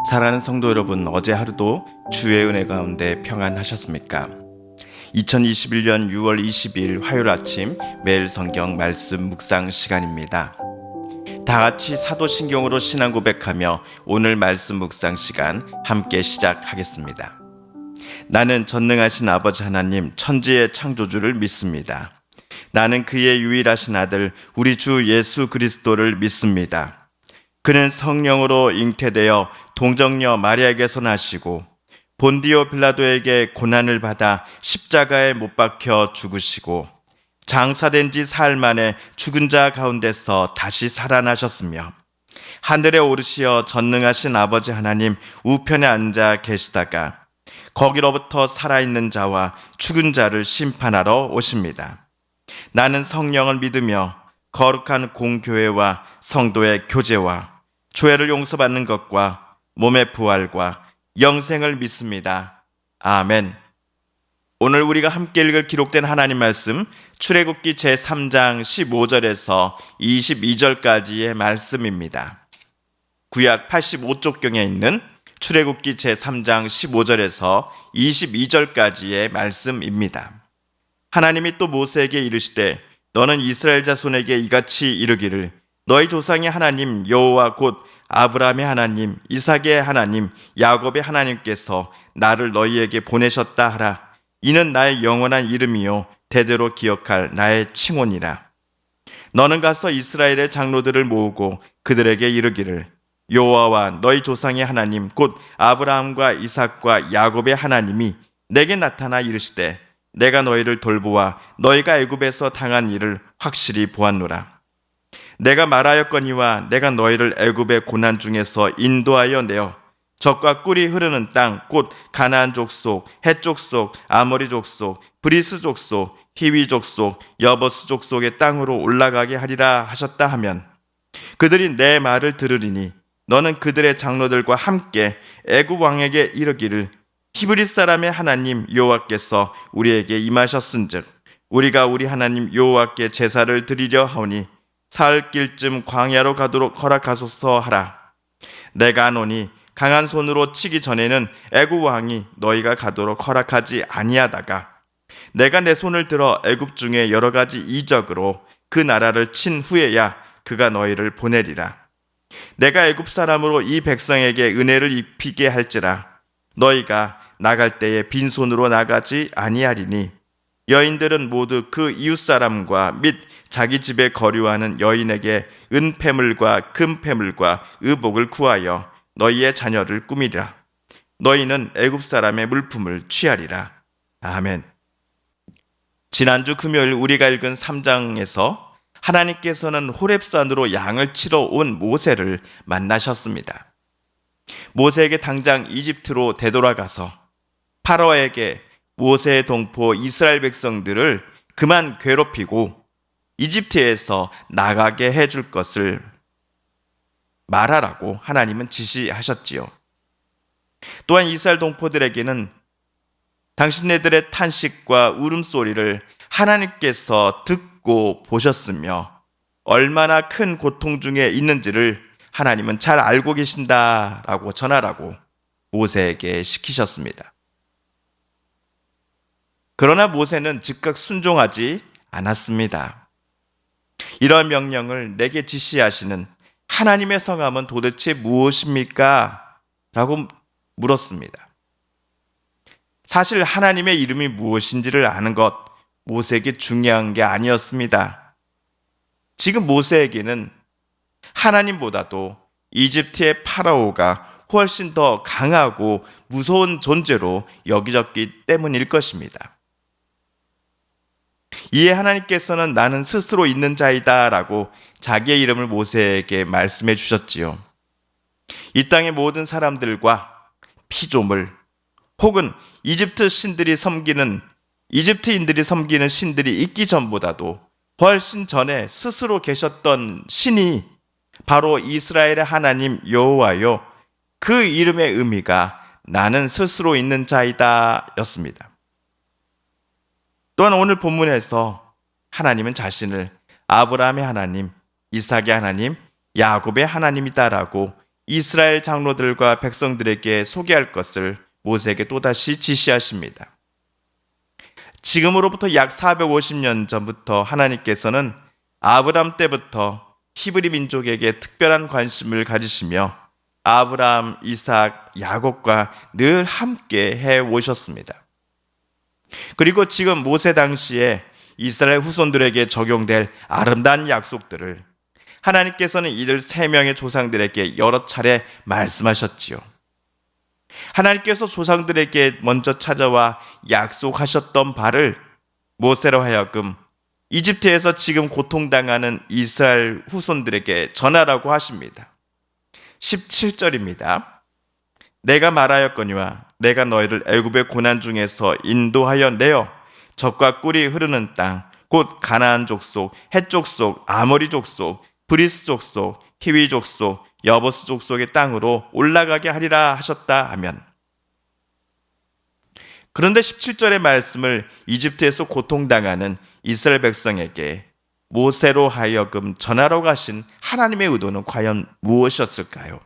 사랑하는 성도 여러분, 어제 하루도 주의 은혜 가운데 평안하셨습니까? 2021년 6월 20일 화요일 아침 매일 성경 말씀 묵상 시간입니다. 다 같이 사도신경으로 신앙 고백하며 오늘 말씀 묵상 시간 함께 시작하겠습니다. 나는 전능하신 아버지 하나님 천지의 창조주를 믿습니다. 나는 그의 유일하신 아들 우리 주 예수 그리스도를 믿습니다. 그는 성령으로 잉태되어 동정녀 마리아에게서 나시고 본디오 빌라도에게 고난을 받아 십자가에 못 박혀 죽으시고 장사된 지 사흘 만에 죽은 자 가운데서 다시 살아나셨으며 하늘에 오르시어 전능하신 아버지 하나님 우편에 앉아 계시다가 거기로부터 살아있는 자와 죽은 자를 심판하러 오십니다. 나는 성령을 믿으며 거룩한 공교회와 성도의 교제와 죄를 용서받는 것과 몸의 부활과 영생을 믿습니다. 아멘. 오늘 우리가 함께 읽을 기록된 하나님 말씀 출애굽기 제3장 15절에서 22절까지의 말씀입니다. 구약 85쪽경에 있는 출애굽기 제3장 15절에서 22절까지의 말씀입니다. 하나님이 또 모세에게 이르시되 너는 이스라엘 자손에게 이같이 이르기를 너희 조상의 하나님 여호와 곧 아브라함의 하나님 이삭의 하나님 야곱의 하나님께서 나를 너희에게 보내셨다 하라. 이는 나의 영원한 이름이요 대대로 기억할 나의 칭호니라. 너는 가서 이스라엘의 장로들을 모으고 그들에게 이르기를 여호와와 너희 조상의 하나님 곧 아브라함과 이삭과 야곱의 하나님이 내게 나타나 이르시되 내가 너희를 돌보아 너희가 애굽에서 당한 일을 확실히 보았노라. 내가 말하였거니와 내가 너희를 애굽의 고난 중에서 인도하여 내어 젖과 꿀이 흐르는 땅 곧 가나안 족속, 헷 족속, 아모리 족속, 브리스 족속, 히위 족속, 여버스 족속의 땅으로 올라가게 하리라 하셨다 하면 그들이 내 말을 들으리니 너는 그들의 장로들과 함께 애굽 왕에게 이르기를 히브리 사람의 하나님 여호와께서 우리에게 임하셨은즉 우리가 우리 하나님 여호와께 제사를 드리려 하오니 사흘 길쯤 광야로 가도록 허락하소서 하라. 내가 노니 강한 손으로 치기 전에는 애굽 왕이 너희가 가도록 허락하지 아니하다가 내가 내 손을 들어 애굽 중에 여러 가지 이적으로 그 나라를 친 후에야 그가 너희를 보내리라. 내가 애굽 사람으로 이 백성에게 은혜를 입히게 할지라 너희가 나갈 때에 빈손으로 나가지 아니하리니 여인들은 모두 그 이웃사람과 및 자기 집에 거류하는 여인에게 은폐물과 금폐물과 의복을 구하여 너희의 자녀를 꾸미리라. 너희는 애굽 사람의 물품을 취하리라. 아멘. 지난주 금요일 우리가 읽은 3장에서 하나님께서는 호렙산으로 양을 치러 온 모세를 만나셨습니다. 모세에게 당장 이집트로 되돌아가서 파라오에게 모세의 동포 이스라엘 백성들을 그만 괴롭히고 이집트에서 나가게 해줄 것을 말하라고 하나님은 지시하셨지요. 또한 이스라엘 동포들에게는 당신네들의 탄식과 울음소리를 하나님께서 듣고 보셨으며 얼마나 큰 고통 중에 있는지를 하나님은 잘 알고 계신다라고 전하라고 모세에게 시키셨습니다. 그러나 모세는 즉각 순종하지 않았습니다. 이러한 명령을 내게 지시하시는 하나님의 성함은 도대체 무엇입니까? 라고 물었습니다. 사실 하나님의 이름이 무엇인지를 아는 것 모세에게 중요한 게 아니었습니다. 지금 모세에게는 하나님보다도 이집트의 파라오가 훨씬 더 강하고 무서운 존재로 여겨졌기 때문일 것입니다. 이에 하나님께서는 나는 스스로 있는 자이다 라고 자기의 이름을 모세에게 말씀해 주셨지요. 이 땅의 모든 사람들과 피조물 혹은 이집트인들이 섬기는 신들이 있기 전보다도 훨씬 전에 스스로 계셨던 신이 바로 이스라엘의 하나님 여호와요. 그 이름의 의미가 나는 스스로 있는 자이다 였습니다. 또한 오늘 본문에서 하나님은 자신을 아브라함의 하나님, 이삭의 하나님, 야곱의 하나님이다라고 이스라엘 장로들과 백성들에게 소개할 것을 모세에게 또다시 지시하십니다. 지금으로부터 약 450년 전부터 하나님께서는 아브람 때부터 히브리 민족에게 특별한 관심을 가지시며 아브람, 이삭, 야곱과 늘 함께 해 오셨습니다. 그리고 지금 모세 당시에 이스라엘 후손들에게 적용될 아름다운 약속들을 하나님께서는 이들 세 명의 조상들에게 여러 차례 말씀하셨지요. 하나님께서 조상들에게 먼저 찾아와 약속하셨던 바를 모세로 하여금 이집트에서 지금 고통당하는 이스라엘 후손들에게 전하라고 하십니다. 17절입니다. 내가 말하였거니와 내가 너희를 애굽의 고난 중에서 인도하여 내어 젖과 꿀이 흐르는 땅 곧 가나안 족속, 헷 족속, 아모리 족속, 브리스 족속, 히위 족속, 여보스 족속의 땅으로 올라가게 하리라 하셨다 하면, 그런데 17절의 말씀을 이집트에서 고통당하는 이스라엘 백성에게 모세로 하여금 전하러 가신 하나님의 의도는 과연 무엇이었을까요?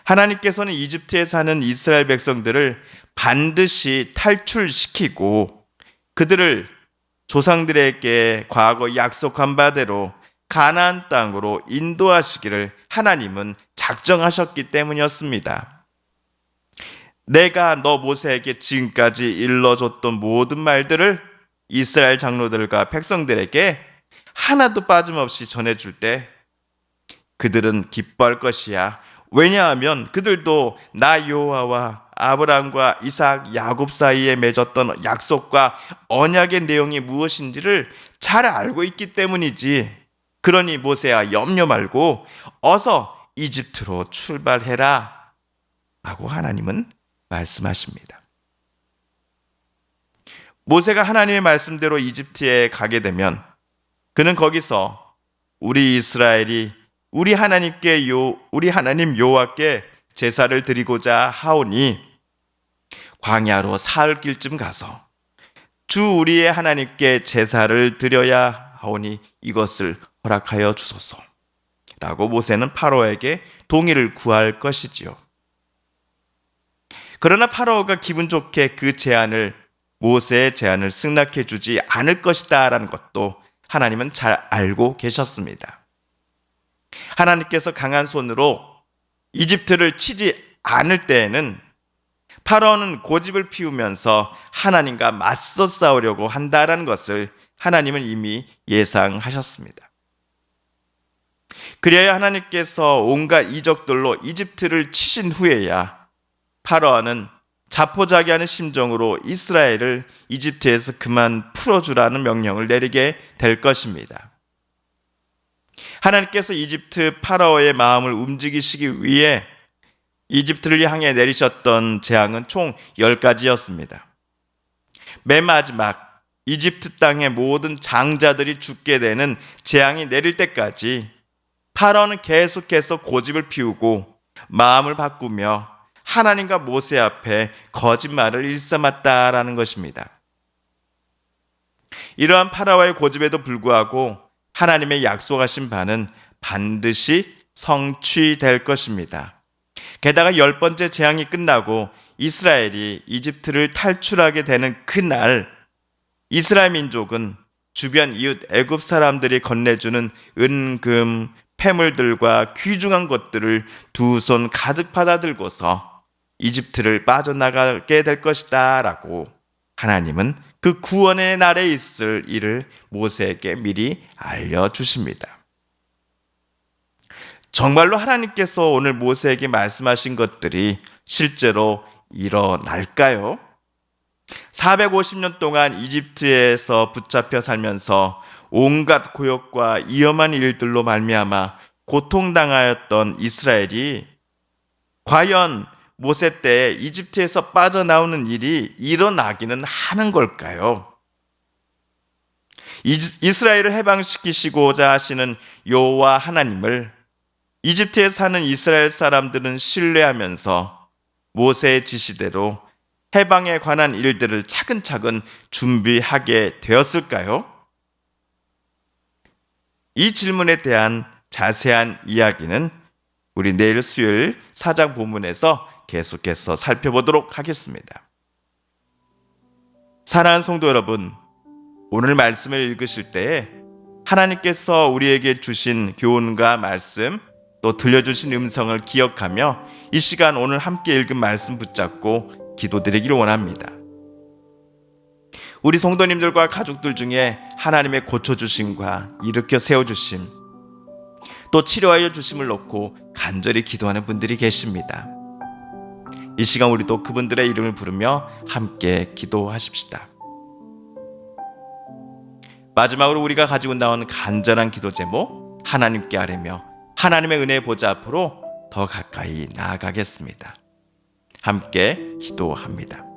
하나님께서는 이집트에 사는 이스라엘 백성들을 반드시 탈출시키고 그들을 조상들에게 과거 약속한 바대로 가나안 땅으로 인도하시기를 하나님은 작정하셨기 때문이었습니다. 내가 너 모세에게 지금까지 일러줬던 모든 말들을 이스라엘 장로들과 백성들에게 하나도 빠짐없이 전해줄 때 그들은 기뻐할 것이야. 왜냐하면 그들도 나 여호와와 아브라함과 이삭, 야곱 사이에 맺었던 약속과 언약의 내용이 무엇인지를 잘 알고 있기 때문이지. 그러니 모세야, 염려 말고 어서 이집트로 출발해라 라고 하나님은 말씀하십니다. 모세가 하나님의 말씀대로 이집트에 가게 되면 그는 거기서 우리 이스라엘이 우리 하나님 여호와께 제사를 드리고자 하오니 광야로 사흘길쯤 가서 주 우리의 하나님께 제사를 드려야 하오니 이것을 허락하여 주소서 라고 모세는 파로에게 동의를 구할 것이지요. 그러나 파로가 기분 좋게 그 제안을, 모세의 제안을 승낙해 주지 않을 것이다 라는 것도 하나님은 잘 알고 계셨습니다. 하나님께서 강한 손으로 이집트를 치지 않을 때에는 파라오는 고집을 피우면서 하나님과 맞서 싸우려고 한다라는 것을 하나님은 이미 예상하셨습니다. 그래야 하나님께서 온갖 이적들로 이집트를 치신 후에야 파라오는 자포자기하는 심정으로 이스라엘을 이집트에서 그만 풀어주라는 명령을 내리게 될 것입니다. 하나님께서 이집트 파라오의 마음을 움직이시기 위해 이집트를 향해 내리셨던 재앙은 총 10가지였습니다. 맨 마지막 이집트 땅의 모든 장자들이 죽게 되는 재앙이 내릴 때까지 파라오는 계속해서 고집을 피우고 마음을 바꾸며 하나님과 모세 앞에 거짓말을 일삼았다라는 것입니다. 이러한 파라오의 고집에도 불구하고 하나님의 약속하신 바는 반드시 성취될 것입니다. 게다가 10번째 재앙이 끝나고 이스라엘이 이집트를 탈출하게 되는 그날 이스라엘 민족은 주변 이웃 애굽 사람들이 건네주는 은, 금, 폐물들과 귀중한 것들을 두 손 가득 받아들고서 이집트를 빠져나가게 될 것이다 라고 하나님은 그 구원의 날에 있을 일을 모세에게 미리 알려주십니다. 정말로 하나님께서 오늘 모세에게 말씀하신 것들이 실제로 일어날까요? 450년 동안 이집트에서 붙잡혀 살면서 온갖 고역과 위험한 일들로 말미암아 고통당하였던 이스라엘이 과연 모세 때 이집트에서 빠져나오는 일이 일어나기는 하는 걸까요? 이스라엘을 해방시키시고자 하시는 여호와 하나님을 이집트에 사는 이스라엘 사람들은 신뢰하면서 모세의 지시대로 해방에 관한 일들을 차근차근 준비하게 되었을까요? 이 질문에 대한 자세한 이야기는 우리 내일 수요일 사장 본문에서 계속해서 살펴보도록 하겠습니다. 사랑하는 성도 여러분, 오늘 말씀을 읽으실 때에 하나님께서 우리에게 주신 교훈과 말씀, 또 들려주신 음성을 기억하며 이 시간 오늘 함께 읽은 말씀 붙잡고 기도드리기를 원합니다. 우리 성도님들과 가족들 중에 하나님의 고쳐주심과 일으켜 세워주심, 또 치료하여 주심을 놓고 간절히 기도하는 분들이 계십니다. 이 시간 우리도 그분들의 이름을 부르며 함께 기도하십시다. 마지막으로 우리가 가지고 나온 간절한 기도 제목, 하나님께 아뢰며 하나님의 은혜의 보좌 앞으로 더 가까이 나아가겠습니다. 함께 기도합니다.